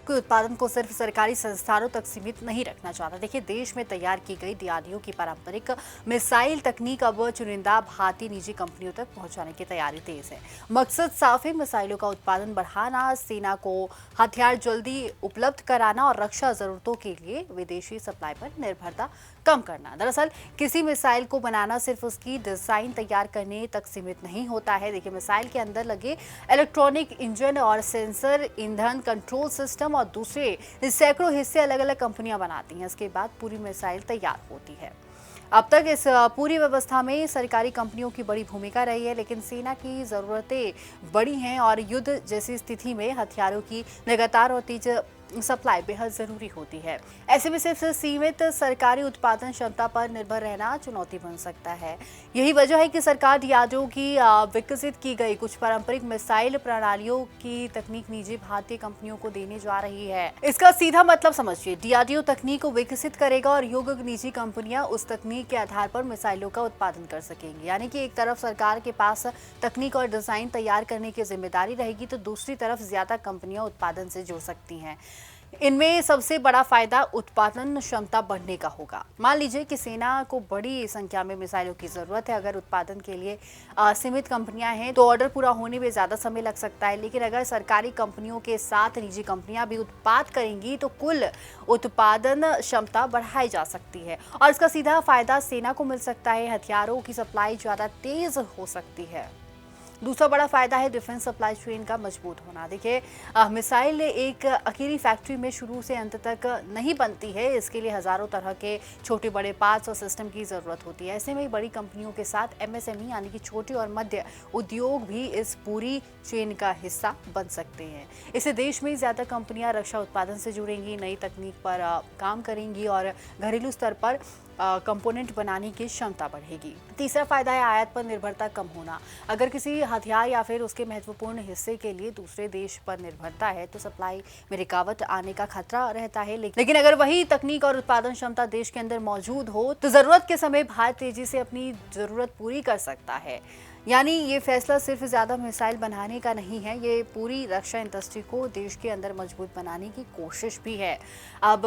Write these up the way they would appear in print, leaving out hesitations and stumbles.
के उत्पादन को सिर्फ सरकारी संस्थानों तक सीमित नहीं रखना चाहता। देखिए, देश में तैयार की गई डीआरडीओ की पारंपरिक मिसाइल तकनीक अब चुनिंदा भारतीय निजी कंपनियों तक पहुंचाने की तैयारी तेज है। मकसद साफ है, मिसाइलों का उत्पादन बढ़ाना, सेना को हथियार जल्दी उपलब्ध कराना और रक्षा जरूरतों के लिए विदेशी सप्लाई पर निर्भरता कम करना। दरअसल किसी मिसाइल को बनाना सिर्फ उसकी डिजाइन तैयार करने तक सीमित नहीं होता है। देखिए, मिसाइल के अंदर लगे इलेक्ट्रॉनिक इंजन और सेंसर, ईंधन कंट्रोल सिस्टम और दूसरे सैकड़ों हिस्से अलग अलग कंपनियां बनाती हैं। इसके बाद पूरी मिसाइल तैयार होती है। अब तक इस पूरी व्यवस्था में सरकारी कंपनियों की बड़ी भूमिका रही है, लेकिन सेना की जरूरतें बड़ी हैं और युद्ध जैसी स्थिति में हथियारों की लगातार और तेज सप्लाई बेहद जरूरी होती है। ऐसे में सिर्फ सीमित सरकारी उत्पादन क्षमता पर निर्भर रहना चुनौती बन सकता है। यही वजह है कि सरकार डीआरडीओ की विकसित की गई कुछ पारंपरिक मिसाइल प्रणालियों की तकनीक निजी भारतीय कंपनियों को देने जा रही है। इसका सीधा मतलब समझिए, डीआरडीओ तकनीक को विकसित करेगा और योग्य निजी कंपनियां उस तकनीक के आधार पर मिसाइलों का उत्पादन कर सकेंगी। यानी कि एक तरफ सरकार के पास तकनीक और डिजाइन तैयार करने की जिम्मेदारी रहेगी, तो दूसरी तरफ ज्यादा कंपनियां उत्पादन से जुड़ सकती हैं। इनमें सबसे बड़ा फायदा उत्पादन क्षमता बढ़ने का होगा। मान लीजिए कि सेना को बड़ी संख्या में मिसाइलों की जरूरत है। अगर उत्पादन के लिए सीमित कंपनियां हैं तो ऑर्डर पूरा होने में ज्यादा समय लग सकता है, लेकिन अगर सरकारी कंपनियों के साथ निजी कंपनियां भी उत्पाद करेंगी तो कुल उत्पादन क्षमता बढ़ाई जा सकती है और इसका सीधा फायदा सेना को मिल सकता है। हथियारों की सप्लाई ज्यादा तेज हो सकती है। दूसरा बड़ा फायदा है डिफेंस सप्लाई चेन का मजबूत होना। देखिए, मिसाइल एक अकेली फैक्ट्री में शुरू से अंत तक नहीं बनती है। इसके लिए हजारों तरह के छोटे बड़े पार्ट्स और सिस्टम की जरूरत होती है। ऐसे में बड़ी कंपनियों के साथ एमएसएमई यानी कि छोटे और मध्य उद्योग भी इस पूरी चेन का हिस्सा बन सकते हैं। इससे देश में ज्यादा कंपनियां रक्षा उत्पादन से जुड़ेंगी, नई तकनीक पर काम करेंगी और घरेलू स्तर पर कंपोनेंट बनाने की क्षमता बढ़ेगी। तीसरा फायदा है आयात पर निर्भरता कम होना। अगर किसी हथियार या फिर उसके महत्वपूर्ण हिस्से के लिए दूसरे देश पर निर्भरता है तो सप्लाई में रुकावट आने का खतरा रहता है। लेकिन अगर वही तकनीक और उत्पादन क्षमता देश के अंदर मौजूद हो तो जरूरत के समय भारत तेजी से अपनी जरूरत पूरी कर सकता है। यानी ये फैसला सिर्फ ज्यादा मिसाइल बनाने का नहीं है, ये पूरी रक्षा इंडस्ट्री को देश के अंदर मजबूत बनाने की कोशिश भी है। अब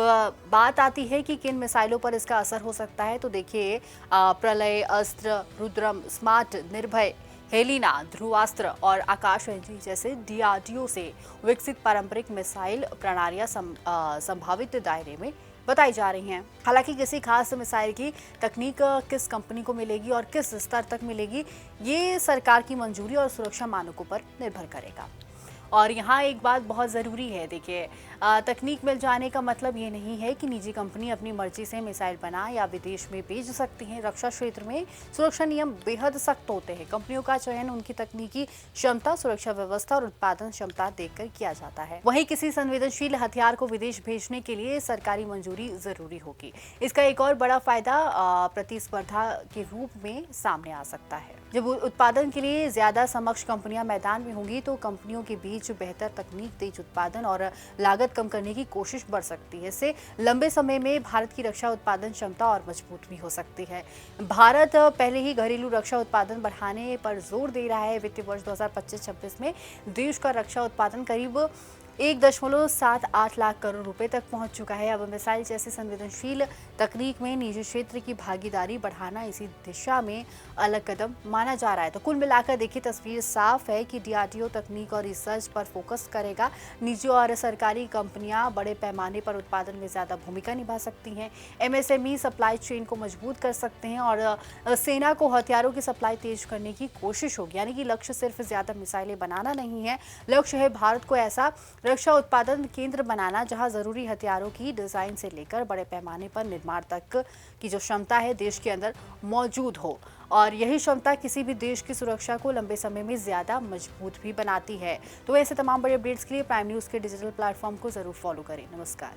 बात आती है कि किन मिसाइलों पर इसका असर हो सकता है। तो देखिए, प्रलय, अस्त्र, रुद्रम, स्मार्ट, निर्भय, हेलिना, ध्रुवास्त्र और आकाश एनजी जैसे डीआरडीओ से विकसित पारंपरिक मिसाइल प्रणालियां संभावित दायरे में बताई जा रही हैं। हालांकि किसी खास मिसाइल की तकनीक किस कंपनी को मिलेगी और किस स्तर तक मिलेगी, ये सरकार की मंजूरी और सुरक्षा मानकों पर निर्भर करेगा। और यहाँ एक बात बहुत ज़रूरी है। देखिए, तकनीक मिल जाने का मतलब ये नहीं है कि निजी कंपनी अपनी मर्जी से मिसाइल बना या विदेश में भेज सकती हैं। रक्षा क्षेत्र में सुरक्षा नियम बेहद सख्त होते हैं। कंपनियों का चयन उनकी तकनीकी क्षमता, सुरक्षा व्यवस्था और उत्पादन क्षमता देखकर किया जाता है। वहीं किसी संवेदनशील हथियार को विदेश भेजने के लिए सरकारी मंजूरी जरूरी होगी। इसका एक और बड़ा फायदा प्रतिस्पर्धा के रूप में सामने आ सकता है। जब उत्पादन के लिए ज्यादा समक्ष कंपनियां मैदान में होंगी तो कंपनियों के बीच बेहतर तकनीक, तेज उत्पादन और लागत कम करने की कोशिश बढ़ सकती है। इससे लंबे समय में भारत की रक्षा उत्पादन क्षमता और मजबूत भी हो सकती है। भारत पहले ही घरेलू रक्षा उत्पादन बढ़ाने पर जोर दे रहा है। वित्तीय वर्ष 2025-26 में देश का रक्षा उत्पादन करीब 1.78 लाख करोड़ रुपए तक पहुंच चुका है। अब मिसाइल जैसे संवेदनशील तकनीक में निजी क्षेत्र की भागीदारी बढ़ाना इसी दिशा में अलग कदम माना जा रहा है। तो कुल मिलाकर देखिए, तस्वीर साफ है कि डीआरडीओ तकनीक और रिसर्च पर फोकस करेगा। निजी और सरकारी कंपनियां बड़े पैमाने पर उत्पादन में ज्यादा भूमिका निभा सकती हैं। एमएसएमई सप्लाई चेन को मजबूत कर सकते हैं और सेना को हथियारों की सप्लाई तेज करने की कोशिश होगी। यानी कि लक्ष्य सिर्फ ज्यादा मिसाइलें बनाना नहीं है, लक्ष्य है भारत को ऐसा रक्षा उत्पादन केंद्र बनाना जहां जरूरी हथियारों की डिजाइन से लेकर बड़े पैमाने पर निर्माण तक की जो क्षमता है देश के अंदर मौजूद हो। और यही क्षमता किसी भी देश की सुरक्षा को लंबे समय में ज्यादा मजबूत भी बनाती है। तो ऐसे तमाम बड़े अपडेट्स के लिए प्राइम न्यूज के डिजिटल प्लेटफॉर्म को जरूर फॉलो करें। नमस्कार।